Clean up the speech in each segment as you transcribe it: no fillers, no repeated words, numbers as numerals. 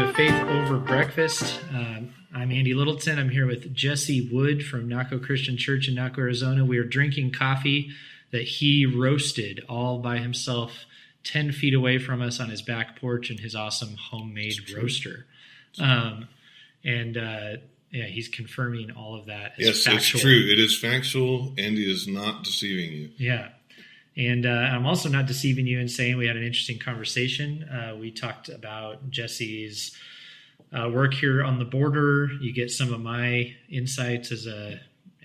to Faith Over Breakfast. I'm Andy Littleton. I'm here with Jesse Wood from Naco Christian Church in Naco, Arizona. We are drinking coffee that he roasted all by himself 10 feet away from us on his back porch in his awesome homemade roaster. He's confirming all of that as factual. It's true. It is factual. Andy is not deceiving you. Yeah. And I'm also not deceiving you in saying we had an interesting conversation. We talked about Jesse's work here on the border. You get some of my insights as a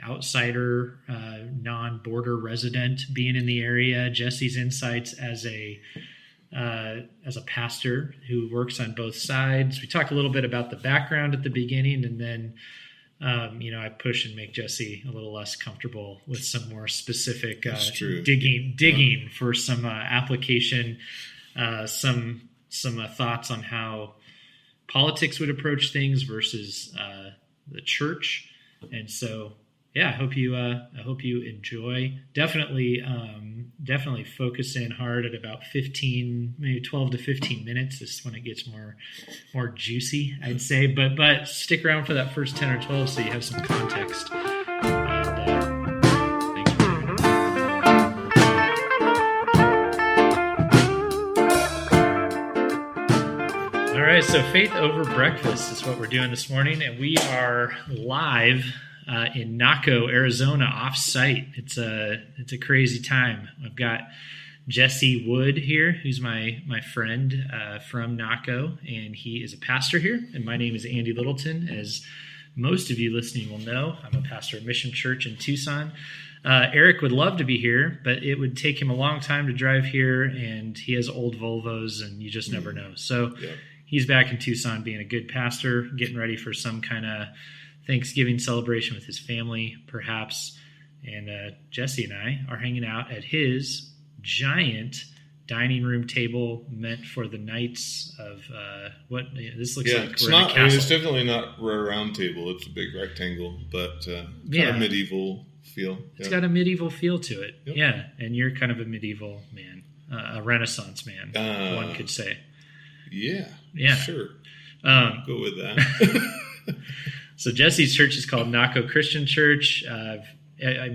outsider, non-border resident being in the area. Jesse's insights as a pastor who works on both sides. We talked a little bit about the background at the beginning, and then I push and make Jesse a little less comfortable with some more specific digging for some application, some thoughts on how politics would approach things versus the church. And so, I hope you enjoy. Definitely focus in hard at about 15, maybe 12 to 15 minutes. This is when it gets more juicy, I'd say. But stick around for that first 10 or 12 so you have some context. And thanks for joining us. All right, so Faith Over Breakfast is what we're doing this morning, and we are live in Naco, Arizona, off-site. It's a crazy time. I've got Jesse Wood here, who's my friend from Naco, and he is a pastor here. And my name is Andy Littleton, as most of you listening will know. I'm a pastor at Mission Church in Tucson. Eric would love to be here, but it would take him a long time to drive here, and he has old Volvos, and you just never know. So he's back in Tucson being a good pastor, getting ready for some kind of Thanksgiving celebration with his family, perhaps. And Jesse and I are hanging out at his giant dining room table meant for the nights of this looks like it's we're not. in a castle. It's definitely not a round table. It's a big rectangle, but kind of medieval feel. It's got a medieval feel to it. Yep. Yeah, and you're kind of a medieval man, a Renaissance man, one could say. Yeah. Sure. Go with that. So Jesse's church is called Naco Christian Church.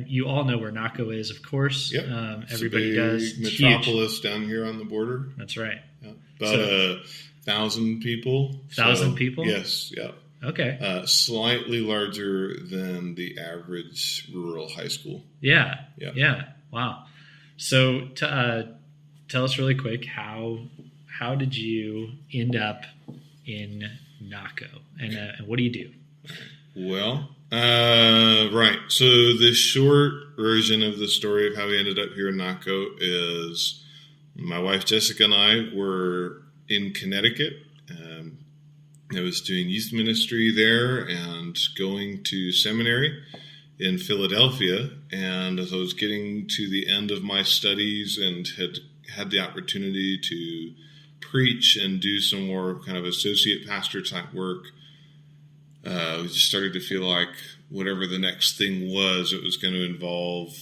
You all know where Naco is, of course. Yep. Everybody does. It's metropolis down here on the border. That's right. Yeah. About 1,000 people. 1,000 people? Yes. Yeah. Okay. Slightly larger than the average rural high school. Yeah. Wow. So tell us really quick, how did you end up in Naco, and what do you do? Well, right. So the short version of the story of how we ended up here in Naco is my wife Jessica and I were in Connecticut. I was doing youth ministry there and going to seminary in Philadelphia. And as I was getting to the end of my studies and had the opportunity to preach and do some more kind of associate pastor type work, we just started to feel like whatever the next thing was, it was going to involve,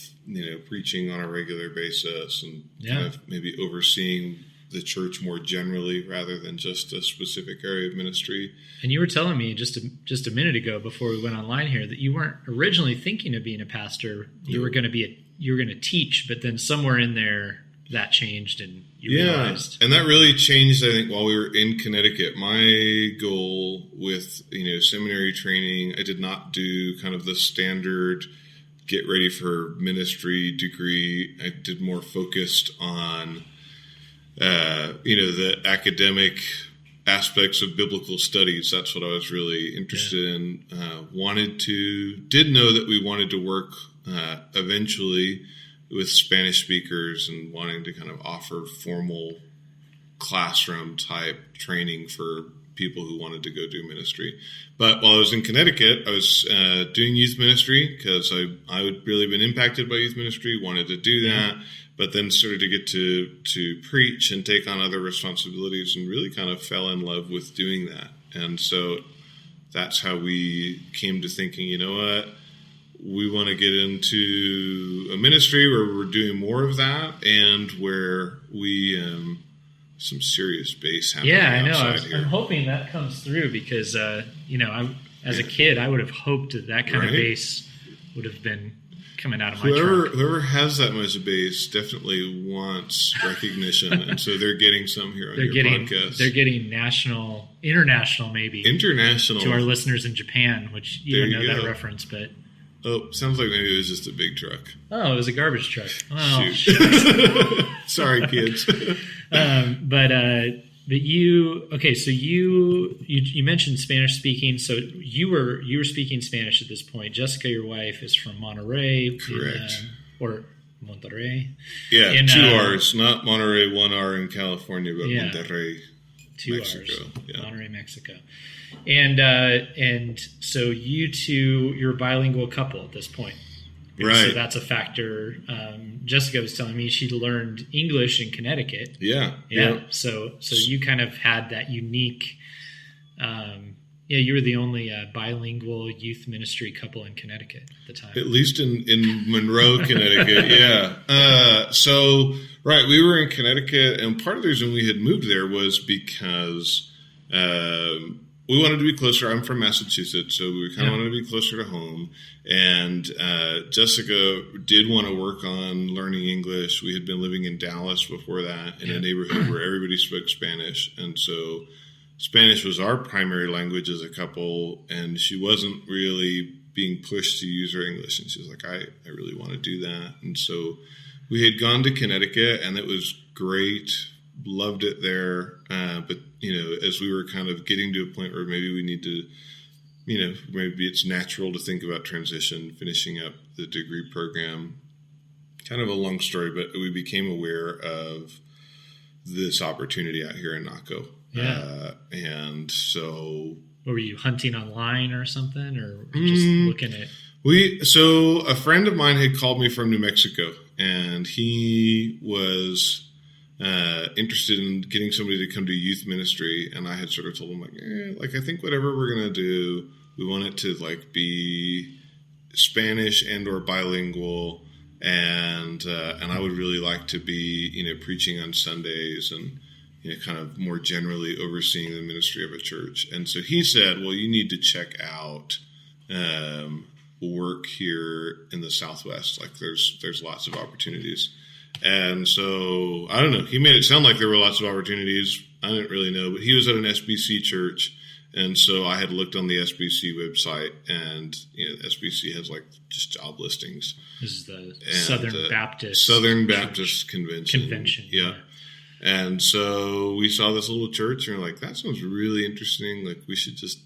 preaching on a regular basis and kind of maybe overseeing the church more generally rather than just a specific area of ministry. And you were telling me just a minute ago before we went online here that you weren't originally thinking of being a pastor. You were going to teach, but then somewhere in there that changed and you realized. And that really changed, I think, while we were in Connecticut. My goal with, seminary training, I did not do kind of the standard get ready for ministry degree. I did more focused on, the academic aspects of biblical studies. That's what I was really interested in. Did know that we wanted to work eventually with Spanish speakers and wanting to kind of offer formal classroom type training for people who wanted to go do ministry. But while I was in Connecticut, I was doing youth ministry because I had really been impacted by youth ministry, wanted to do that, but then started to get to preach and take on other responsibilities and really kind of fell in love with doing that. And so that's how we came to thinking, we want to get into a ministry where we're doing more of that and where we some serious bass happening. Yeah, I know. Outside I'm here. hoping that comes through because, as a kid, I would have hoped that kind of bass would have been coming out of my trunk. Whoever has that much bass definitely wants recognition, and so they're getting some here on your podcast. They're getting international, international to our listeners in Japan, which you don't know that reference, but sounds like maybe it was just a big truck. Oh, it was a garbage truck. Oh, sorry, kids. But so you mentioned Spanish speaking. So you were speaking Spanish at this point. Jessica, your wife, is from Monterrey. Correct. Or Monterrey. Yeah, 2 R's. Not Monterey, 1 R in California, but Monterrey, 2 Mexico. R's. Yeah. Monterey, Mexico. And so you're a bilingual couple at this point. Right. So that's a factor. Jessica was telling me she learned English in Connecticut. Yeah. So you kind of had that unique. You were the only bilingual youth ministry couple in Connecticut at the time. At least in Monroe, Connecticut. Yeah. We were in Connecticut, and part of the reason we had moved there was because we wanted to be closer. I'm from Massachusetts, so we kind of wanted to be closer to home. And Jessica did want to work on learning English. We had been living in Dallas before that in a neighborhood where everybody spoke Spanish. And so Spanish was our primary language as a couple, and she wasn't really being pushed to use her English. And she was like, I really want to do that. And so we had gone to Connecticut, and it was great. Loved it there. But, as we were kind of getting to a point where maybe we need to, maybe it's natural to think about transition, finishing up the degree program. Kind of a long story, but we became aware of this opportunity out here in Naco. Yeah. And so... Were you hunting online or something, or just looking at... So a friend of mine had called me from New Mexico, and he was... interested in getting somebody to come to youth ministry, and I had sort of told him I think whatever we're gonna do, we want it to be Spanish and or bilingual, and I would really like to be preaching on Sundays and kind of more generally overseeing the ministry of a church. And so he said, well, you need to check out work here in the Southwest. There's lots of opportunities. And so, I don't know, he made it sound like there were lots of opportunities. I didn't really know, but he was at an SBC church. And so I had looked on the SBC website, and, SBC has just job listings. This is the Southern Baptist Convention. Yeah. And so we saw this little church, and we're like, that sounds really interesting. We should just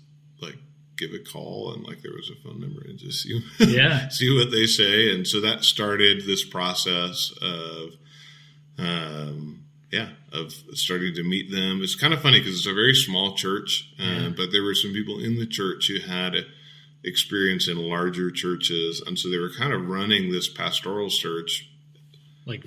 give a call, and there was a phone number, and just see what they say. And so that started this process of starting to meet them. It's kind of funny because it's a very small church, but there were some people in the church who had experience in larger churches, and so they were kind of running this pastoral search formally, like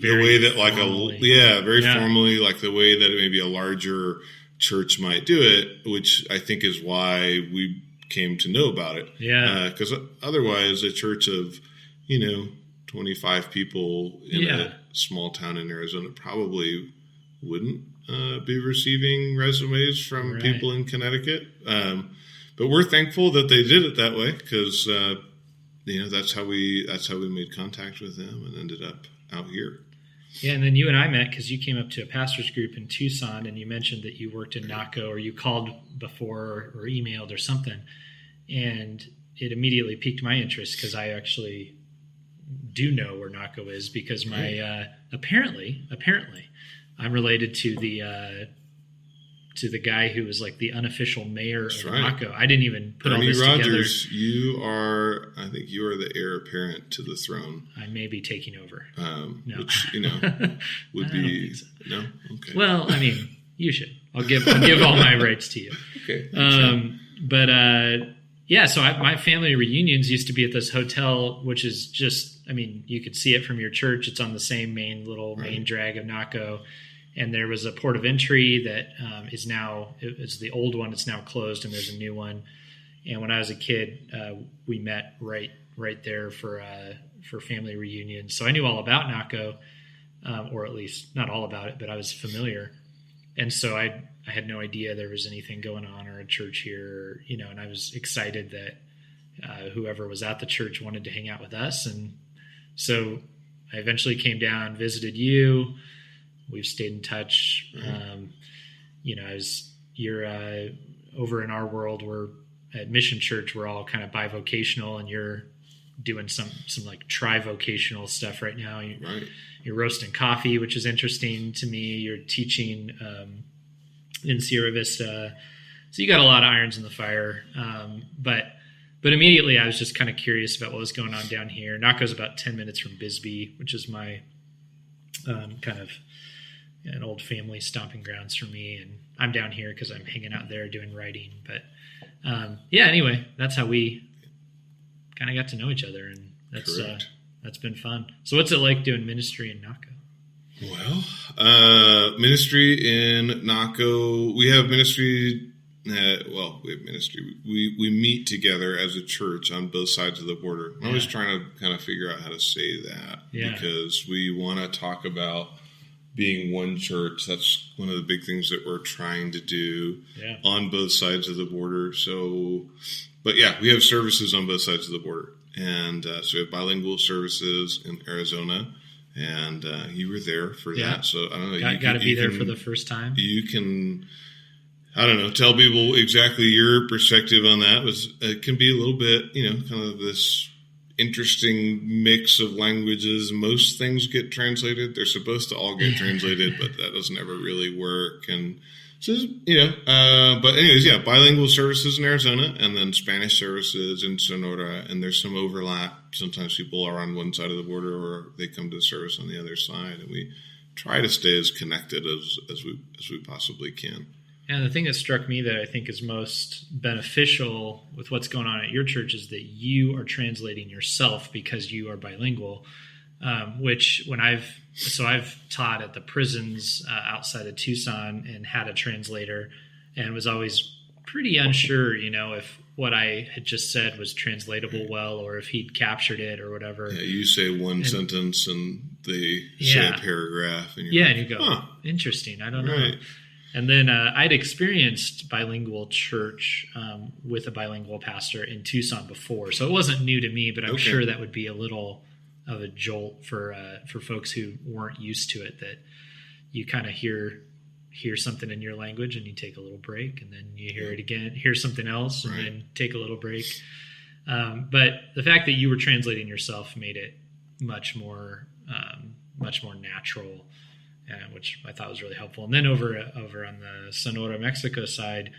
the way that maybe a larger church might do it, which I think is why we came to know about it. Yeah. Because otherwise, a church of 25 people in a small town in Arizona probably wouldn't be receiving resumes from people in Connecticut. But we're thankful that they did it that way, because that's how we made contact with them and ended up out here. Yeah, and then you and I met because you came up to a pastor's group in Tucson, and you mentioned that you worked in Naco, or you called before or emailed or something, and it immediately piqued my interest because I actually do know where Naco is, because my apparently I'm related to the guy who was the unofficial mayor of Naco. I didn't even put all this Rogers, together. I think you are the heir apparent to the throne. I may be taking over. No. Which would be so. No. Okay. Well, I mean, you should. I'll give all my rights to you. Okay. So my family reunions used to be at this hotel, which is just, you could see it from your church. It's on the same main drag of Naco. And there was a port of entry that is now, it's the old one. It's now closed, and there's a new one. And when I was a kid, we met right there for family reunions. So I knew all about Naco, or at least not all about it, but I was familiar. And so I had no idea there was anything going on or a church here, and I was excited that whoever was at the church wanted to hang out with us. And so I eventually came down, visited you. We've stayed in touch. You're over in our world, we're at Mission Church, we're all kind of bivocational, and you're doing some like trivocational stuff right now. You're roasting coffee, which is interesting to me. You're teaching in Sierra Vista. So you got a lot of irons in the fire. But immediately I was just kind of curious about what was going on down here. Naco's about 10 minutes from Bisbee, which is my kind of an old family stomping grounds for me. And I'm down here because I'm hanging out there doing writing. But anyway, that's how we kind of got to know each other. And that's been fun. So what's it like doing ministry in Naco? Well, ministry in Naco, we have ministry. We have ministry. We meet together as a church on both sides of the border. I'm always trying to kind of figure out how to say that because we want to talk about being one church. That's one of the big things that we're trying to do on both sides of the border. So, but we have services on both sides of the border. And so we have bilingual services in Arizona. And you were there for that. So I don't know. Got to be there for the first time. You can... I don't know, tell people exactly your perspective on that. It can be a little bit, kind of this interesting mix of languages. Most things get translated. They're supposed to all get translated, but that doesn't ever really work. And so, but anyways, bilingual services in Arizona and then Spanish services in Sonora. And there's some overlap. Sometimes people are on one side of the border or they come to the service on the other side. And we try to stay as connected as we possibly can. And the thing that struck me that I think is most beneficial with what's going on at your church is that you are translating yourself because you are bilingual, which I've taught at the prisons outside of Tucson and had a translator and was always pretty unsure, if what I had just said was translatable well or if he'd captured it or whatever. Yeah, you say one sentence and they say a paragraph. And you're and you go, interesting, I don't know. And then I'd experienced bilingual church with a bilingual pastor in Tucson before, so it wasn't new to me. But I'm sure that would be a little of a jolt for folks who weren't used to it. That you kind of hear something in your language and you take a little break, and then you hear it again, hear something else, and then take a little break. But the fact that you were translating yourself made it much more natural. Which I thought was really helpful. And then over on the Sonora, Mexico side,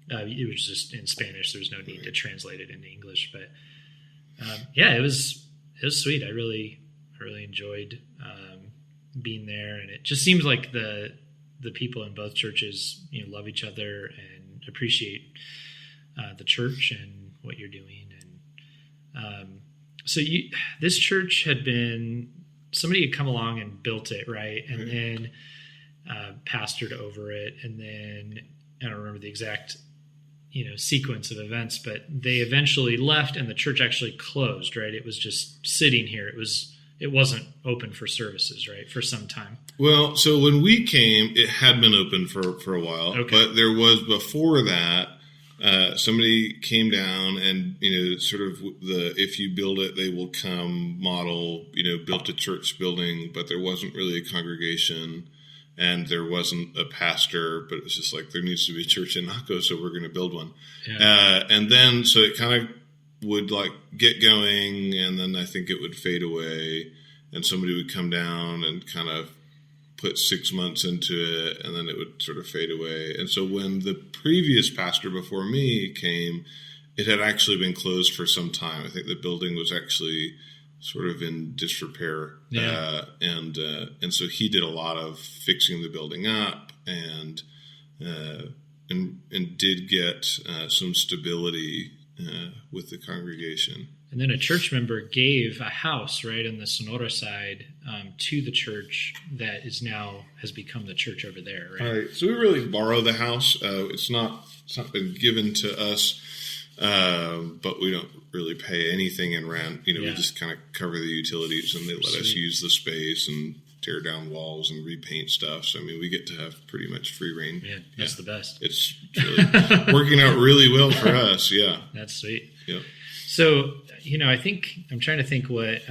it was just in Spanish. There was no need to translate it into English. But it was sweet. I really enjoyed being there, and it just seems like the people in both churches love each other and appreciate the church and what you're doing. And so this church had been. Somebody had come along and built it, right? And then pastored over it. And then I don't remember the exact, sequence of events, but they eventually left and the church actually closed, right? It was just sitting here. It wasn't open for services, right? For some time. Well, so when we came, it had been open for a while, but there was before that, somebody came down and, sort of if you build it, they will come model, built a church building, but there wasn't really a congregation and there wasn't a pastor, but it was just like, there needs to be a church in Naco, so we're going to build one. Yeah. And then, so it kind of would like get going, and then I think it would fade away and somebody would come down and kind of put 6 months into it, and then it would sort of fade away. And so when the previous pastor before me came, it had actually been closed for some time. I think the building was actually sort of in disrepair. Yeah. And so he did a lot of fixing the building up and did get some stability with the congregation. And then a church member gave a house right on the Sonora side to the church that has become the church over there. Right. All right. So we really borrow the house. It's not been given to us, but we don't really pay anything in rent. We just kind of cover the utilities, and they let us use the space and tear down walls and repaint stuff. So, I mean, we get to have pretty much free reign. Yeah, that's the best. It's really working out really well for us. Yeah. That's sweet. Yeah. So, I think I'm trying to think what,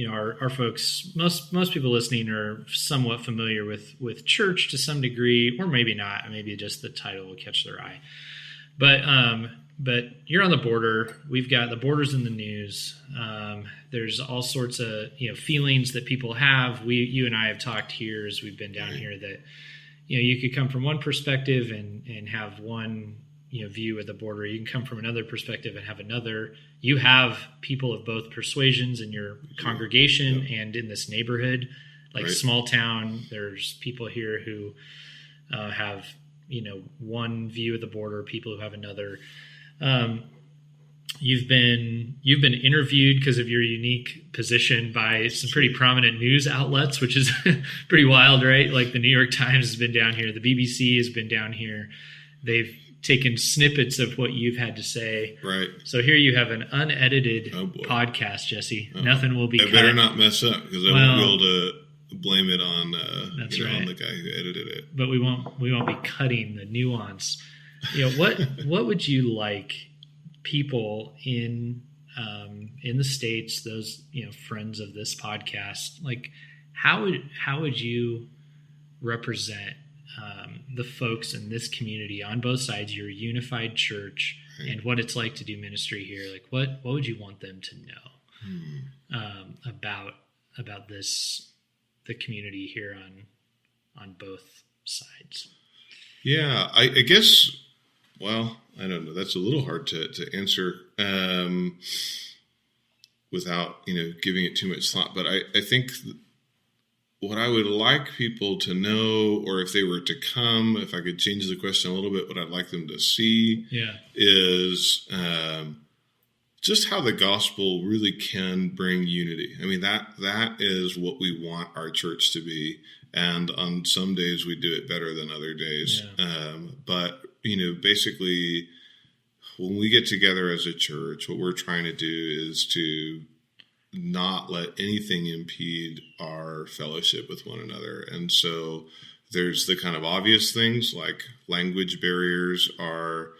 our folks, most people listening are somewhat familiar with church to some degree, or maybe not. Maybe just the title will catch their eye. But you're on the border. We've got the borders in the news. There's all sorts of feelings that people have. You and I have talked here as we've been down here that you could come from one perspective and have one view of the border. You can come from another perspective and have another. You have people of both persuasions in your congregation and in this neighborhood, like small town. There's people here who have one view of the border, people who have another. You've been interviewed because of your unique position by some pretty prominent news outlets, which is pretty wild, right? Like the New York Times has been down here, the BBC has been down here. They've taken snippets of what you've had to say. Right. So here you have an unedited podcast, Jesse. Nothing will be cut. I better not mess up because I won't be able to blame it on on the guy who edited it. But we won't be cutting the nuance. What would you like people in the States, those friends of this podcast, like how would you represent the folks in this community on both sides, your unified church, and what it's like to do ministry here? Like what would you want them to know about this, the community here on both sides? Yeah, I guess. Well, I don't know. That's a little hard to answer without giving it too much thought. But I think what I would like people to know, or if they were to come, if I could change the question a little bit, what I'd like them to see is just how the gospel really can bring unity. I mean, that is what we want our church to be. And on some days we do it better than other days. But basically, when we get together as a church, what we're trying to do is to not let anything impede our fellowship with one another. And so there's the kind of obvious things like language barriers are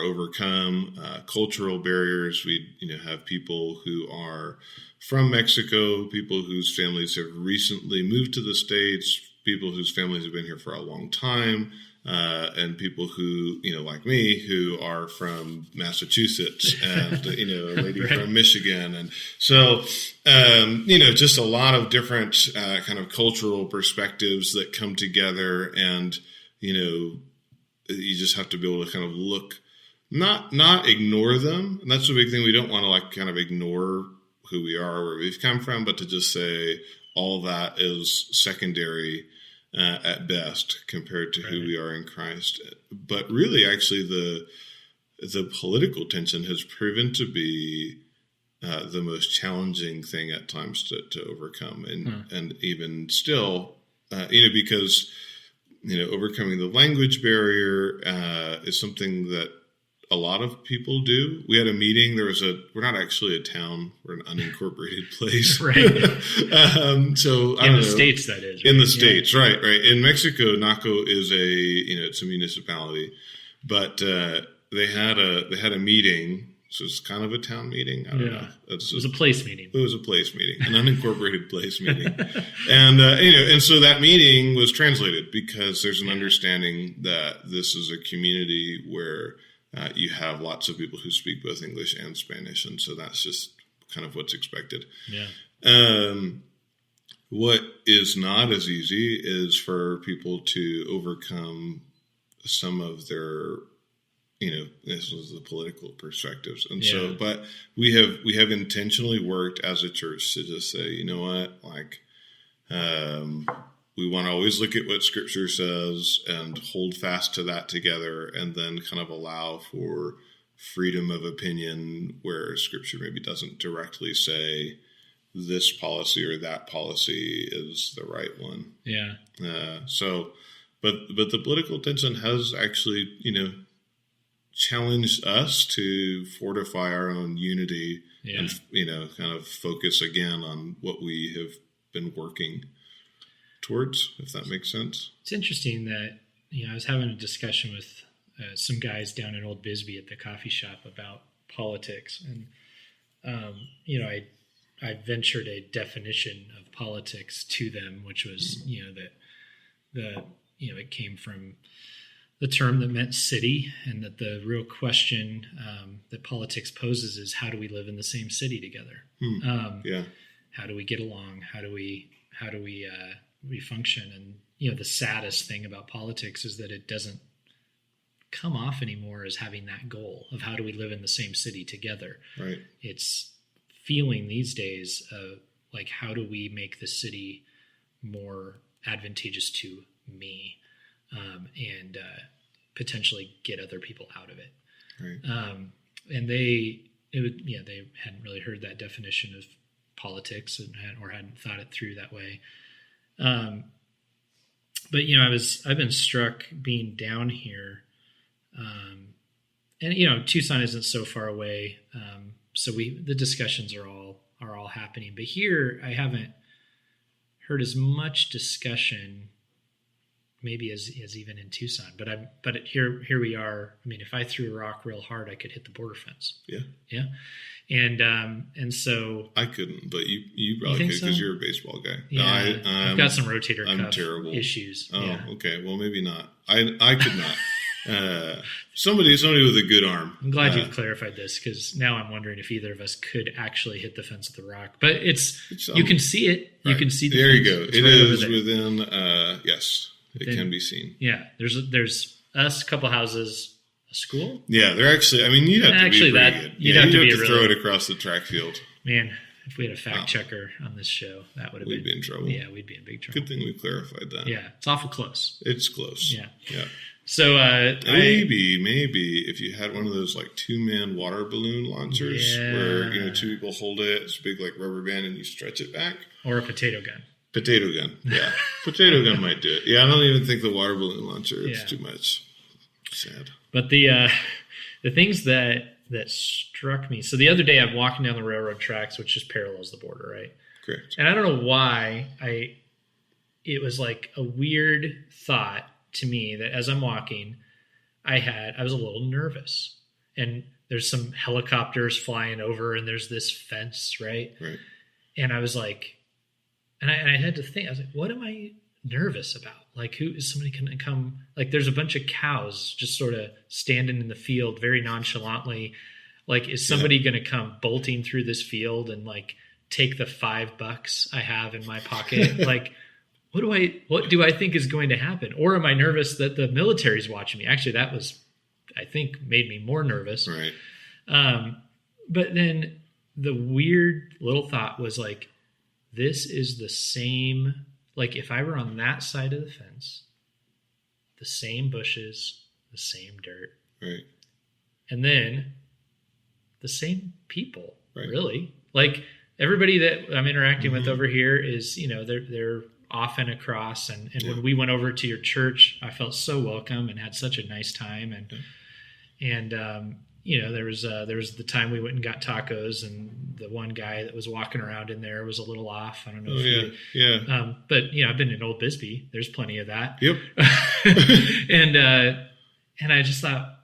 overcome, cultural barriers. We, have people who are from Mexico, people whose families have recently moved to the States, people whose families have been here for a long time, and people who, like me, who are from Massachusetts and, a lady from Michigan. And so, just a lot of different kind of cultural perspectives that come together. And, you just have to be able to kind of look, not ignore them. And that's the big thing. We don't want to kind of ignore who we are, where we've come from, but to just say all that is secondary at best compared to who we are in Christ. But really, actually, the political tension has proven to be the most challenging thing at times to overcome. And even still, because, overcoming the language barrier is something that a lot of people do. We had a meeting. We're not actually a town. We're an unincorporated place. Right. So I in don't the know. States, that is. Right? In the States, right. In Mexico, Naco is it's a municipality, but they had a meeting. So it's kind of a town meeting. I don't know. It was a place meeting. It was a place meeting, an unincorporated place meeting. And, and so that meeting was translated because there's an understanding that this is a community where you have lots of people who speak both English and Spanish. And so that's just kind of what's expected. Yeah. What is not as easy is for people to overcome some of their, this was the political perspectives. And so, but we have intentionally worked as a church to just say, you know what, we want to always look at what Scripture says and hold fast to that together, and then kind of allow for freedom of opinion where Scripture maybe doesn't directly say this policy or that policy is the right one. Yeah. But the political tension has actually, challenged us to fortify our own unity and, kind of focus again on what we have been working towards, if that makes sense. It's interesting that, I was having a discussion with some guys down in Old Bisbee at the coffee shop about politics. And, I ventured a definition of politics to them, which was, that it came from the term that meant city, and that the real question that politics poses is, how do we live in the same city together? How do we get along? How do we function? And, the saddest thing about politics is that it doesn't come off anymore as having that goal of how do we live in the same city together. Right. It's feeling these days like, how do we make the city more advantageous to me, and potentially get other people out of it. Right. And they hadn't really heard that definition of politics or hadn't thought it through that way. But I've been struck being down here, and Tucson isn't so far away, so the discussions are all happening. But here I haven't heard as much discussion, maybe as even in Tucson. But here we are. I mean, if I threw a rock real hard, I could hit the border fence. Yeah. And so I couldn't, but you probably could because you're a baseball guy. Yeah, No, I've got some rotator cuff terrible. issues. Oh, yeah. Okay. Well, maybe not. I could not. Somebody with a good arm. I'm glad you've clarified this, because now I'm wondering if either of us could actually hit the fence with a rock. But it's you can see it. Right. You can see the there fence. You go. It's it right is within. Yes, it can be seen. Yeah. There's us, a couple houses, a school. Yeah, they're actually. I mean, you'd have to be pretty good. You'd have to throw it across the track field. Man, if we had a fact checker on this show, that would have we'd be in trouble. Yeah, we'd be in big trouble. Good thing we clarified that. Yeah, it's awful close. It's close. Yeah. Yeah. So maybe if you had one of those like 2-man water balloon launchers where two people hold it, it's a big like rubber band and you stretch it back, or a potato gun. Potato gun, yeah, potato gun might do it. Yeah, I don't even think the water balloon launcher. It's too much. Sad. But the things that struck me. So the other day I'm walking down the railroad tracks, which just parallels the border, right? Correct. And I don't know why it was like a weird thought to me that as I'm walking, I was a little nervous, and there's some helicopters flying over, and there's this fence, right? Right. And I was like, and I had to think, I was like, what am I nervous about? Like, who is somebody going to come? Like, there's a bunch of cows just sort of standing in the field very nonchalantly. Like, is somebody going to come bolting through this field and like take the $5 I have in my pocket? Like, what do I think is going to happen? Or am I nervous that the military's watching me? Actually, that was, I think, made me more nervous. Right. But then the weird little thought was like, this is the same, like if I were on that side of the fence, the same bushes, the same dirt. Right. And then the same people, right. Really. Like everybody that I'm interacting with over here is, they're off and across. And when we went over to your church, I felt so welcome and had such a nice time. And there was the time we went and got tacos, and the one guy that was walking around in there was a little off. I don't know. But I've been in Old Bisbee. There's plenty of that. Yep. And I just thought,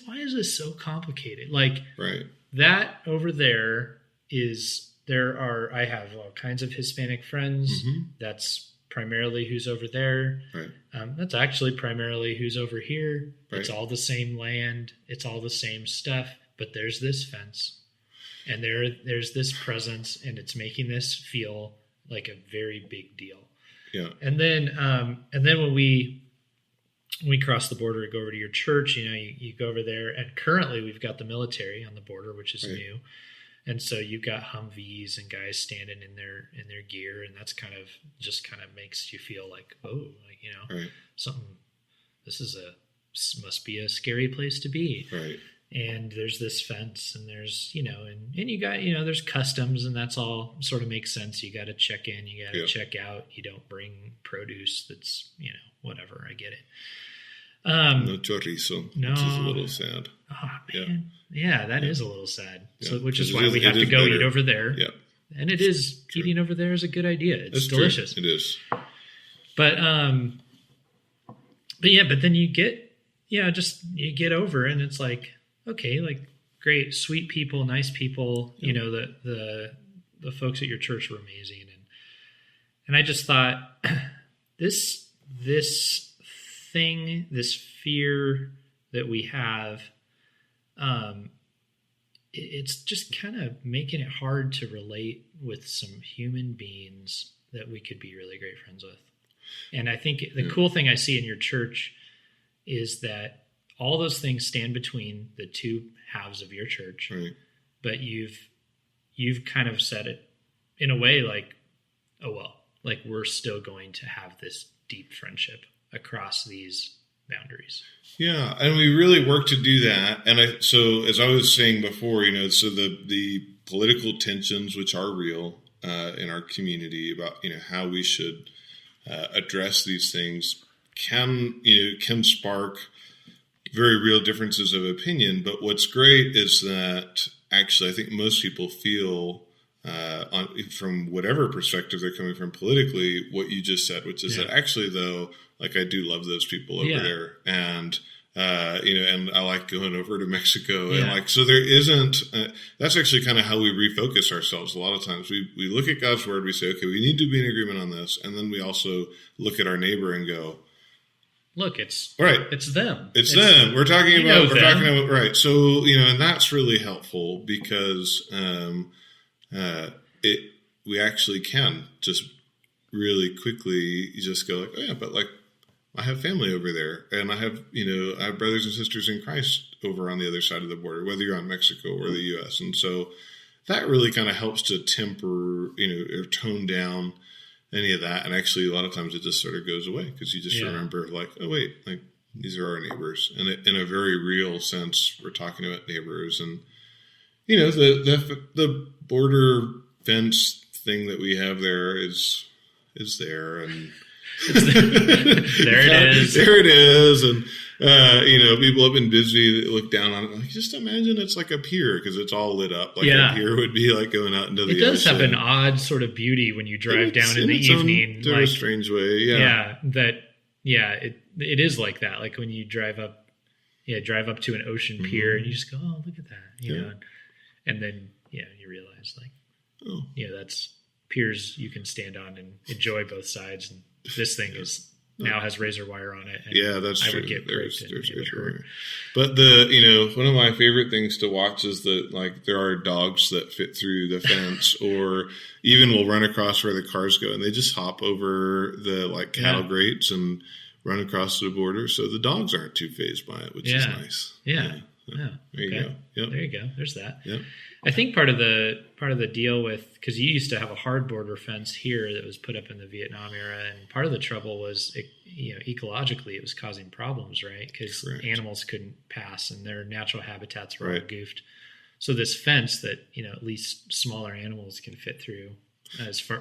why is this so complicated? Like right. That over there I have all kinds of Hispanic friends. Mm-hmm. That's primarily who's over there. Right. That's actually primarily who's over here. Right. It's all the same land. It's all the same stuff. But there's this fence, and there's this presence, and it's making this feel like a very big deal. Yeah. And then when we cross the border to go over to your church, you go over there, and currently we've got the military on the border, which is right. new. And so you've got Humvees and guys standing in their gear, and that's kind of makes you feel like, right. something. Must be a scary place to be. Right. And there's this fence, and there's and you got there's customs, and that's all sort of makes sense. You got to check in, you got to check out. You don't bring produce that's whatever. I get it. No chorizo, No. which is a little sad. Oh, man. Yeah, that is a little sad. So, which is 'Cause why we have to go better. eat over there. Yeah. And it is, eating over there is a good idea. It's delicious. True. It is. But then you get, you get over and it's like, okay, like great, sweet people, nice people, the folks at your church were amazing. And I just thought this thing, this fear that we have, it's just kind of making it hard to relate with some human beings that we could be really great friends with. And I think the cool thing I see in your church is that all those things stand between the two halves of your church, right. But you've kind of said it in a way like, oh, well, like we're still going to have this deep friendship across these boundaries. Yeah, and we really work to do that. And so as I was saying before, so the political tensions, which are real in our community about, how we should address these things can spark very real differences of opinion. But what's great is that actually I think most people feel from whatever perspective they're coming from politically, what you just said, which is that actually though, like I do love those people over there, and and I like going over to Mexico, and so there isn't. That's actually kind of how we refocus ourselves. A lot of times we look at God's word, we say, okay, we need to be in agreement on this, and then we also look at our neighbor and go, look, it's right, it's them, it's them. We're talking about right. So and that's really helpful because we actually can just really quickly just go like, oh yeah, but like I have family over there, and I have I have brothers and sisters in Christ over on the other side of the border, whether you're on Mexico or the U.S. And so that really kind of helps to temper or tone down any of that. And actually, a lot of times it just sort of goes away because you just remember like, oh wait, like these are our neighbors, and in a very real sense, we're talking about neighbors, and the border fence thing that we have there is there, and there it is. There it is, and people have been busy that look down on it. Like, just imagine it's like a pier because it's all lit up. Like a pier would be like going out into the ocean. It does have an odd sort of beauty when you drive down in the evening, in a strange way. It is like that. Like when you drive up to an ocean pier and you just go, oh, look at that, and then you realize like, that's piers you can stand on and enjoy both sides, and this thing now has razor wire on it. And that's true. I would get there's razor wire. But one of my favorite things to watch is that like there are dogs that fit through the fence, or even will run across where the cars go, and they just hop over the like cattle grates and run across the border. So the dogs aren't too fazed by it, which is nice. Yeah. There you go. Yep. There you go. There's that. Yep. I think part of the deal with, because you used to have a hard border fence here that was put up in the Vietnam era, and part of the trouble was, ecologically, it was causing problems, right? Because animals couldn't pass, and their natural habitats were all goofed. So this fence that at least smaller animals can fit through,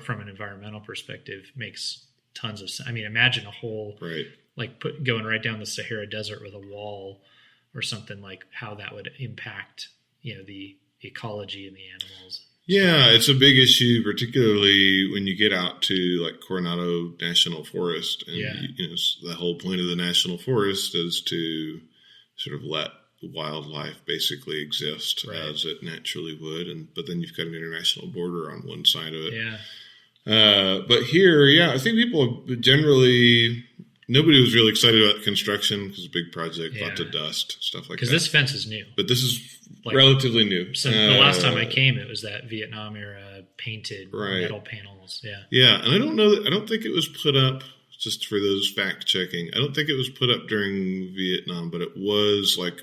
from an environmental perspective, makes tons of sense. I mean, imagine a whole going right down the Sahara Desert with a wall or something, like how that would impact the ecology and the animals. Yeah, it's a big issue, particularly when you get out to like Coronado National Forest, and the whole point of the national forest is to sort of let wildlife basically exist as it naturally would, but then you've got an international border on one side of it. But here, I think people generally, nobody was really excited about construction because it's a big project, lots of dust, stuff like that. Because this fence is new. But this is relatively new. So the last time I came, it was that Vietnam era painted metal panels. Yeah, and I don't think it was put up, just for those fact checking, I don't think it was put up during Vietnam, but it was like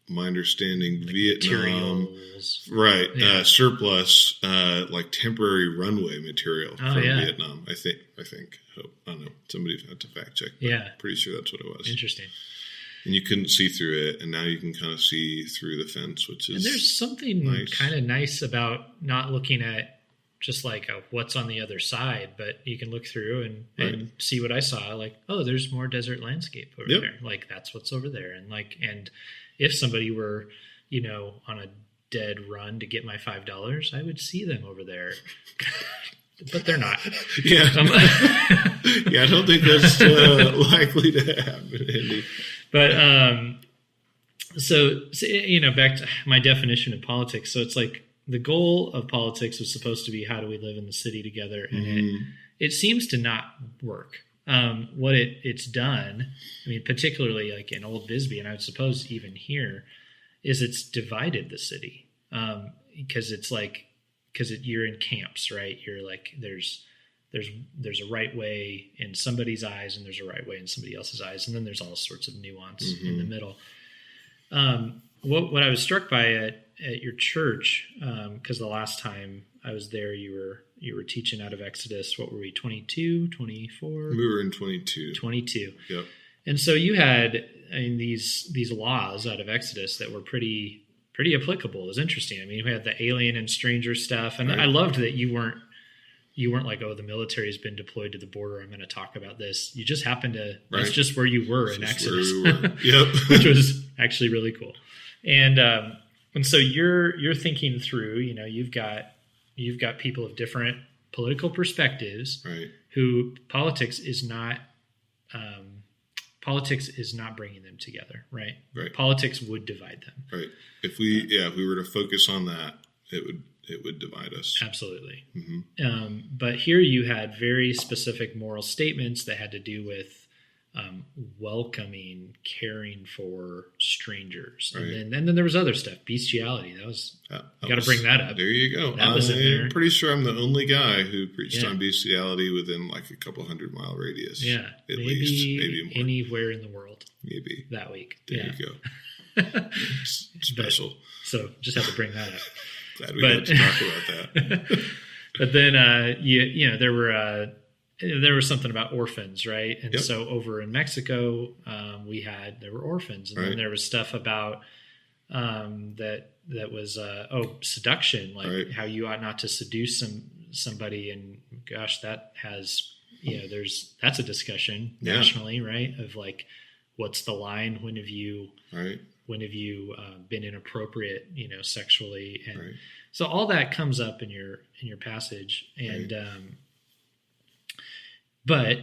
my understanding, like Vietnam, materials. Surplus, like temporary runway material from Vietnam. I think. I don't know. Somebody had to fact check. Pretty sure that's what it was. Interesting. And you couldn't see through it, and now you can kind of see through the fence, which is and there's something kind of nice about not looking at just like what's on the other side, but you can look through and see what I saw. Like, oh, there's more desert landscape over there. Like that's what's over there. And if somebody were, on a dead run to get my $5, I would see them over there. But they're not. Yeah. I don't think that's likely to happen, Andy. But so back to my definition of politics. So it's like the goal of politics was supposed to be how do we live in the city together, and it seems to not work. What it's done, I mean, particularly like in Old Bisbee, and I would suppose even here, is it's divided the city because it's like. Because you're in camps, right? You're like there's a right way in somebody's eyes, and there's a right way in somebody else's eyes, and then there's all sorts of nuance in the middle. What I was struck by at your church, because the last time I was there, you were teaching out of Exodus. What were we? 22, 24? We were in 22. 22. Yep. And so you had these laws out of Exodus that were pretty applicable. It was interesting. I mean, we had the alien and stranger stuff, and I loved that you weren't like, oh, the military has been deployed to the border, I'm going to talk about this. You just happened to. That's just where you were in Exodus, yep, which was actually really cool. And so you're thinking through. You've got people of different political perspectives, who politics is not bringing them together, right? Right. Politics would divide them. Right. If we were to focus on that, it would divide us. Absolutely. Mm-hmm. But here you had very specific moral statements that had to do with welcoming, caring for strangers, and then there was other stuff, bestiality. That was got to bring that up. There you go. I'm pretty sure I'm the only guy who preached on bestiality within like a couple 100-mile radius. Yeah, at least, maybe more. Anywhere in the world. Maybe that week. There you go. Special. So just have to bring that up. Glad we got to talk about that. But then there was something about orphans, right? And so over in Mexico, there were orphans, and then there was stuff about that was seduction, like how you ought not to seduce somebody, and gosh, that has that's a discussion nationally, right? Of like, what's the line? When have you been inappropriate, sexually, and so all that comes up in your passage, and but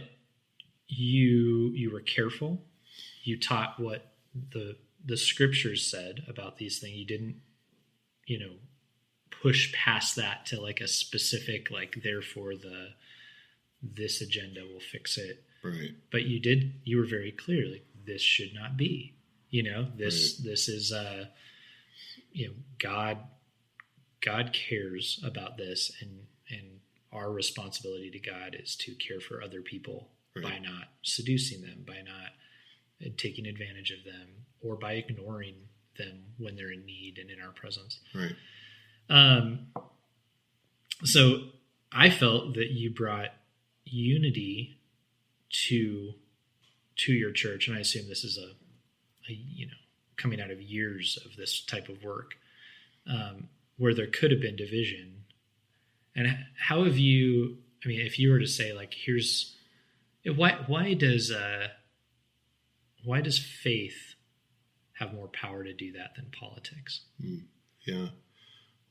you were careful. You taught what the scriptures said about these things. You didn't, push past that to like a specific, like, therefore this agenda will fix it. Right. But you were very clear, like, this should not be, this is, God cares about this, and our responsibility to God is to care for other people by not seducing them, by not taking advantage of them, or by ignoring them when they're in need and in our presence. Right. So I felt that you brought unity to your church, and I assume this is a coming out of years of this type of work, where there could have been division. And how have you? I mean, if you were to say, like, why does faith have more power to do that than politics? Yeah.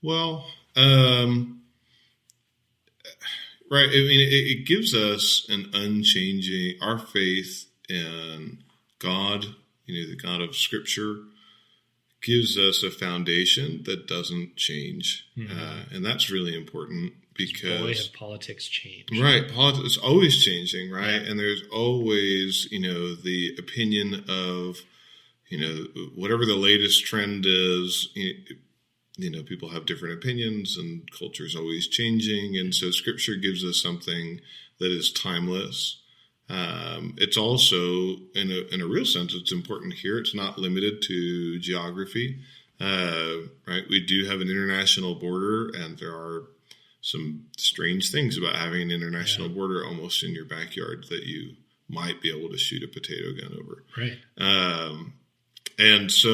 Well, right. I mean, it gives us an unchanging, our faith in God, the God of Scripture, gives us a foundation that doesn't change. And that's really important, because boy, have politics changed. Right. Politics is always changing, right? Yeah. And there's always, the opinion of, whatever the latest trend is, people have different opinions, and culture is always changing. And so Scripture gives us something that is timeless. It's also, in a real sense, it's important here. It's not limited to geography, right? We do have an international border, and there are some strange things about having an international border almost in your backyard that you might be able to shoot a potato gun over. Right. And so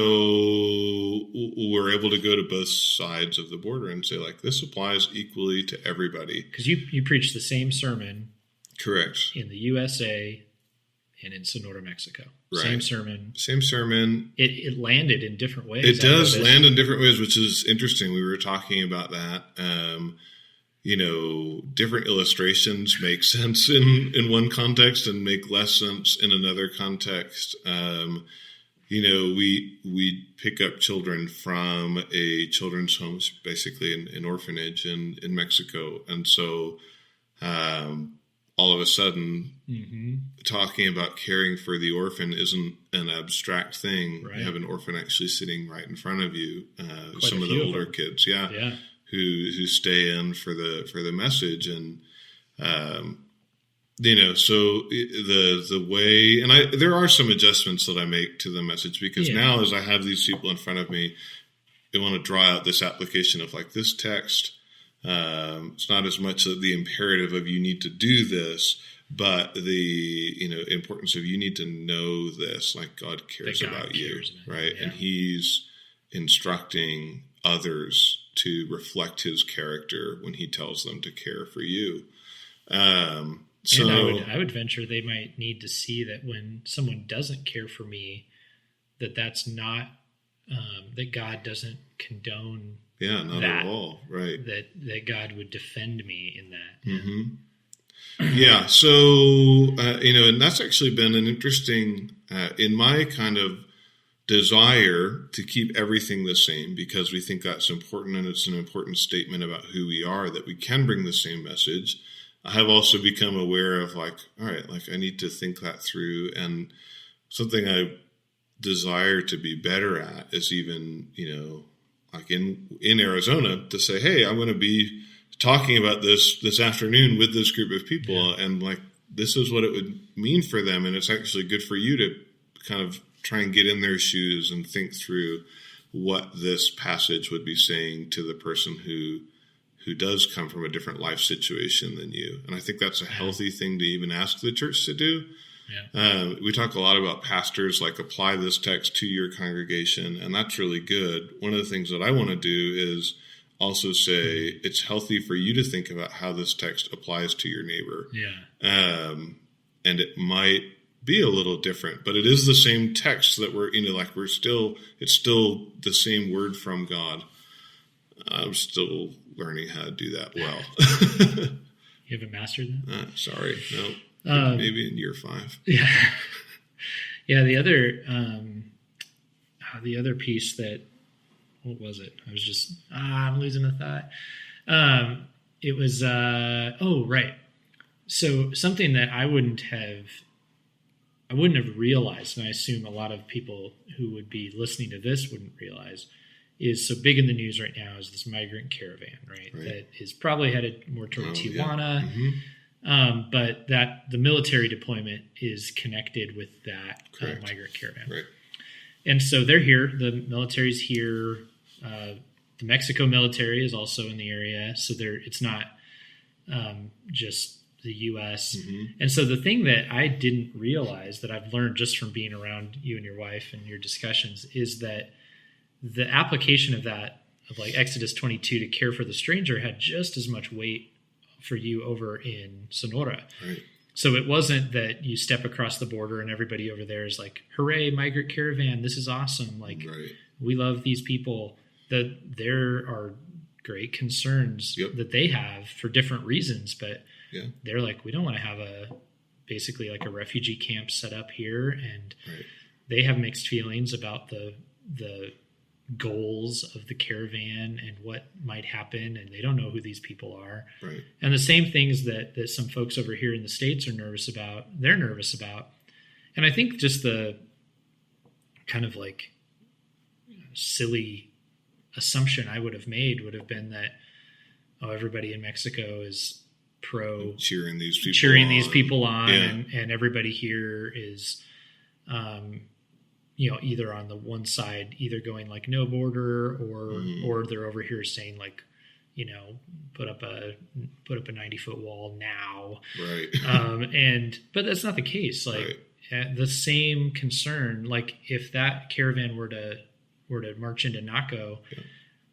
we're able to go to both sides of the border and say, like, this applies equally to everybody. Because you preach the same sermon. Correct. In the USA and in Sonora, Mexico. Right. Same sermon. Same sermon. It landed in different ways. It does land in different ways, which is interesting. We were talking about that. Different illustrations make sense in one context and make less sense in another context. We pick up children from a children's home, basically an orphanage in Mexico. And so all of a sudden, talking about caring for the orphan isn't an abstract thing. Right. You have an orphan actually sitting right in front of you. Some of the older kids, who stay in for the message. And, so the way, and there are some adjustments that I make to the message, because now as I have these people in front of me, I want to draw out this application of, like, this text. It's not as much the imperative of you need to do this, but the importance of you need to know this, like God cares about you, right? Yeah. And He's instructing others to reflect His character when He tells them to care for you. So and I would venture they might need to see that when someone doesn't care for me, that's not that God doesn't condone. Yeah, not at all. Right. That God would defend me in that. Mm-hmm. Yeah. So, and that's actually been an interesting, in my kind of desire to keep everything the same, because we think that's important, and it's an important statement about who we are, that we can bring the same message. I have also become aware of, like, all right, like, I need to think that through, and something I desire to be better at is even, like in Arizona, to say, hey, I'm going to be talking about this afternoon with this group of people, and, like, this is what it would mean for them, and it's actually good for you to kind of try and get in their shoes and think through what this passage would be saying to the person who does come from a different life situation than you. And I think that's a healthy thing to even ask the church to do. Yeah. We talk a lot about pastors, like, apply this text to your congregation, and that's really good. One of the things that I want to do is also say it's healthy for you to think about how this text applies to your neighbor. Yeah. And it might be a little different, but it is the same text that it's still the same word from God. I'm still learning how to do that well. You haven't mastered that? Sorry. No. Maybe in year 5. Yeah. Yeah. The other piece that, what was it? I was just, I'm losing a thought. It was, right. So something that I wouldn't have realized, and I assume a lot of people who would be listening to this wouldn't realize, is so big in the news right now is this migrant caravan, right? That is probably headed more toward Tijuana. Yeah. Mm-hmm. But that the military deployment is connected with that migrant caravan. Right. And so they're here. The military's here. The Mexico military is also in the area. So it's not just the U.S. Mm-hmm. And so the thing that I didn't realize, that I've learned just from being around you and your wife and your discussions, is that the application of that, of like Exodus 22, to care for the stranger, had just as much weight for you over in Sonora. Right. So it wasn't that you step across the border and everybody over there is like, hooray, migrant caravan, this is awesome. Like, we love these people. That there are great concerns that they have for different reasons, but they're like, we don't want to have basically like a refugee camp set up here. And they have mixed feelings about the goals of the caravan and what might happen, and they don't know who these people are. Right. And the same things that some folks over here in the States are nervous about, they're nervous about. And I think just the kind of like silly assumption I would have made would have been that, everybody in Mexico is cheering these people on, and everybody here is, either on the one side, either going like no border, or they're over here saying like, put up a 90-foot wall now. Right. But that's not the case. Like, the same concern. Like if that caravan were to march into Naco,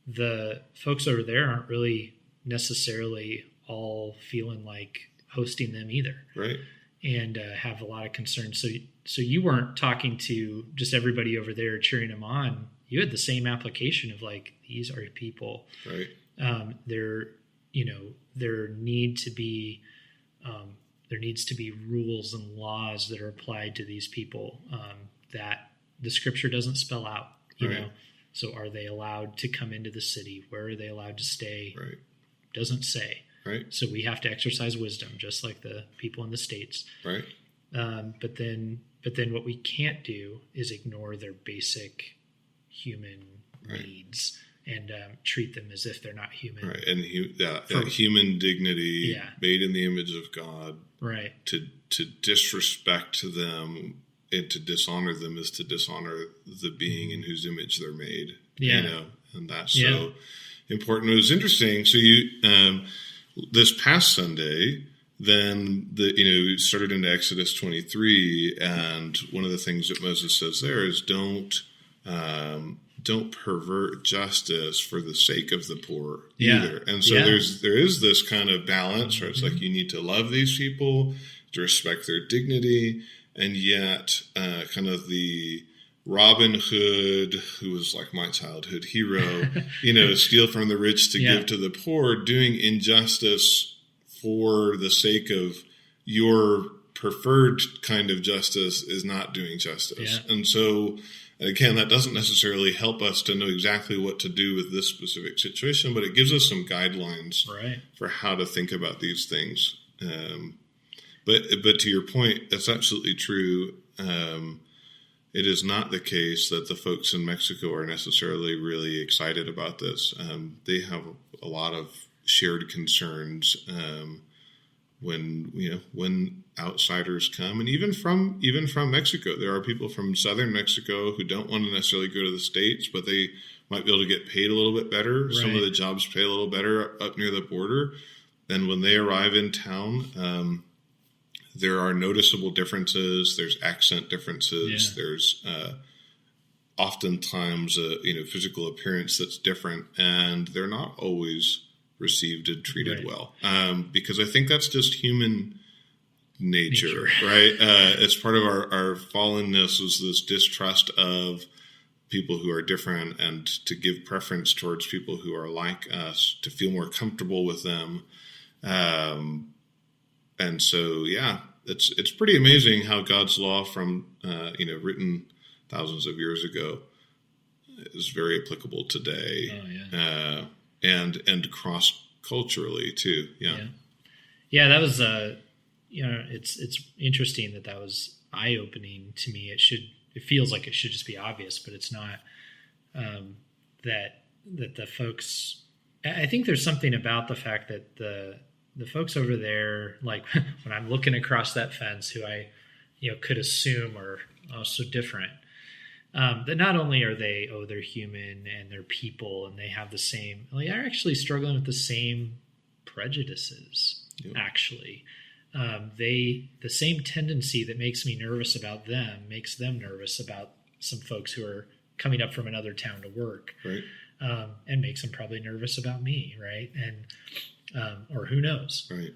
the folks over there aren't really necessarily all feeling like hosting them either, right? And have a lot of concerns. So you weren't talking to just everybody over there cheering them on. You had the same application of like, these are people, right? There needs to be rules and laws that are applied to these people that the scripture doesn't spell out, you know. So are they allowed to come into the city? Where are they allowed to stay? Right. Doesn't say. Right. So we have to exercise wisdom, just like the people in the States. Right. But then what we can't do is ignore their basic human needs and treat them as if they're not human. Right. And human dignity, made in the image of God. Right. To disrespect them and to dishonor them is to dishonor the being in whose image they're made. Yeah. You know, and that's so important. It was interesting. So you, this past Sunday, then it started into Exodus 23, and one of the things that Moses says there is don't pervert justice for the sake of the poor either. And so there is this kind of balance where it's like you need to love these people, to respect their dignity, and yet kind of the Robin Hood, who was like my childhood hero, steal from the rich to give to the poor, doing injustice for the sake of your preferred kind of justice is not doing justice. Yeah. And so, again, that doesn't necessarily help us to know exactly what to do with this specific situation, but it gives us some guidelines for how to think about these things. But to your point, that's absolutely true. It is not the case that the folks in Mexico are necessarily really excited about this. They have a lot of shared concerns when outsiders come, and even from Mexico. There are people from southern Mexico who don't want to necessarily go to the States, but they might be able to get paid a little bit better. Right. Some of the jobs pay a little better up near the border. And when they arrive in town, there are noticeable differences. There's accent differences. Yeah. There's oftentimes physical appearance that's different, and they're not always received and treated well. Because I think that's just human nature. Right? It's part of our fallenness is this distrust of people who are different, and to give preference towards people who are like us, to feel more comfortable with them. And so, it's pretty amazing how God's law from, written thousands of years ago is very applicable today. Oh, yeah. And cross-culturally too. Yeah, that was, it's interesting that was eye-opening to me. It feels like it should just be obvious, but it's not, that the folks, I think there's something about the fact that the folks over there, like when I'm looking across that fence, who I, could assume are so different, that not only are they're human and they're people and they have the same, they're actually struggling with the same prejudices. Yep. Actually, the same tendency that makes me nervous about them makes them nervous about some folks who are coming up from another town to work, right? And makes them probably nervous about me, right? And or who knows, right?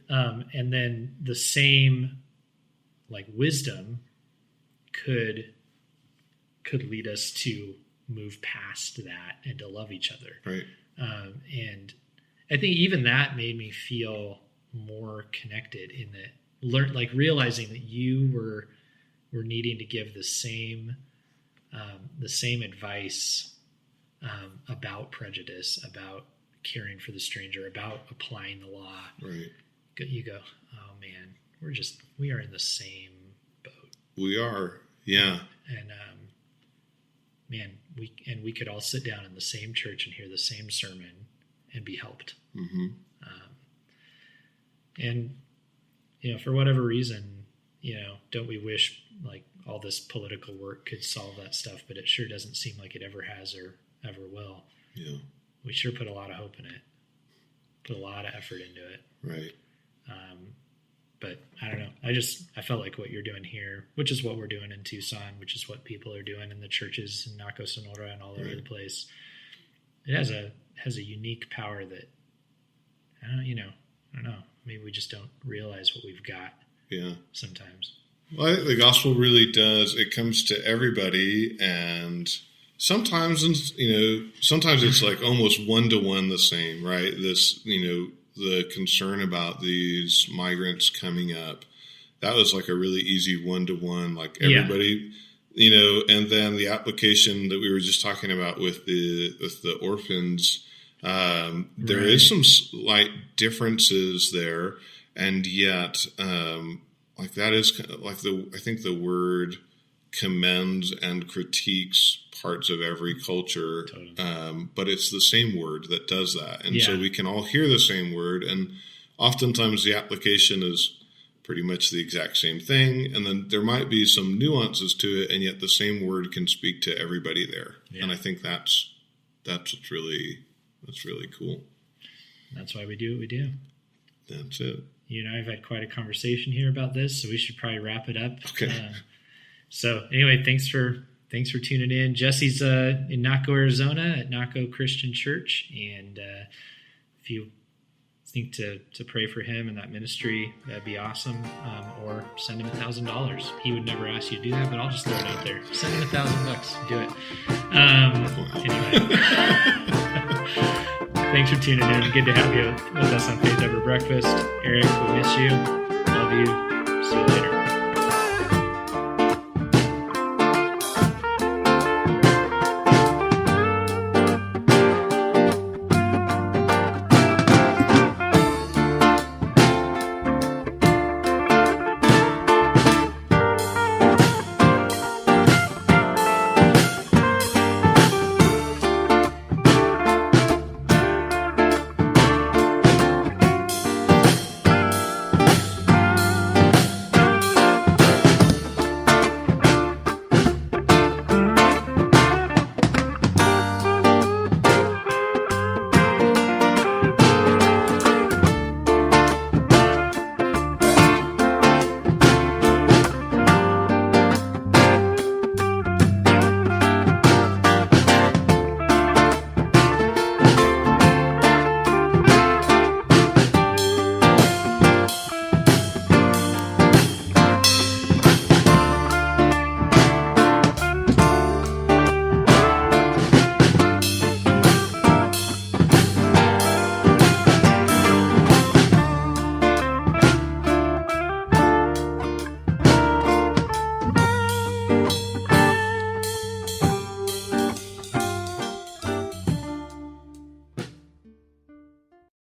And then the same wisdom could lead us to move past that and to love each other, right? And I think even that made me feel more connected in that, realizing that you were needing to give the same advice about prejudice, about caring for the stranger, about applying the law. Right. You go, oh man, we are in the same boat. We are, yeah. And man, we could all sit down in the same church and hear the same sermon and be helped. Mm-hmm. And for whatever reason, don't we wish all this political work could solve that stuff? But it sure doesn't seem like it ever has or ever will. Yeah. We sure put a lot of hope in it, put a lot of effort into it. Right. But I don't know. I felt like what you're doing here, which is what we're doing in Tucson, which is what people are doing in the churches in Naco, Sonora, and all over the place. It has a unique power that I don't know. Maybe we just don't realize what we've got. Yeah. Sometimes. Well, I think the gospel really does. It comes to everybody, and sometimes it's like almost one-to-one the same, right? This, the concern about these migrants coming up, that was like a really easy one-to-one, like everybody, and then the application that we were just talking about with the orphans, there is some slight differences there, and yet, like that is like I think the word commends and critiques parts of every culture, totally. But it's the same word that does that. And so we can all hear the same word, and oftentimes the application is pretty much the exact same thing, and then there might be some nuances to it, and yet the same word can speak to everybody there. Yeah. And I think that's what's really cool. That's why we do what we do. That's it. You and I have had quite a conversation here about this, so we should probably wrap it up. Okay. So anyway, thanks for tuning in. Jesse's in Naco, Arizona at Naco Christian Church, and if you think to pray for him and that ministry, that'd be awesome. Or send him $1,000. He would never ask you to do that, but I'll just throw it out there. Send him $1,000. Do it. Anyway. Thanks for tuning in. Good to have you with us on Faith Over Breakfast. Eric, we miss you. Love you. See you later.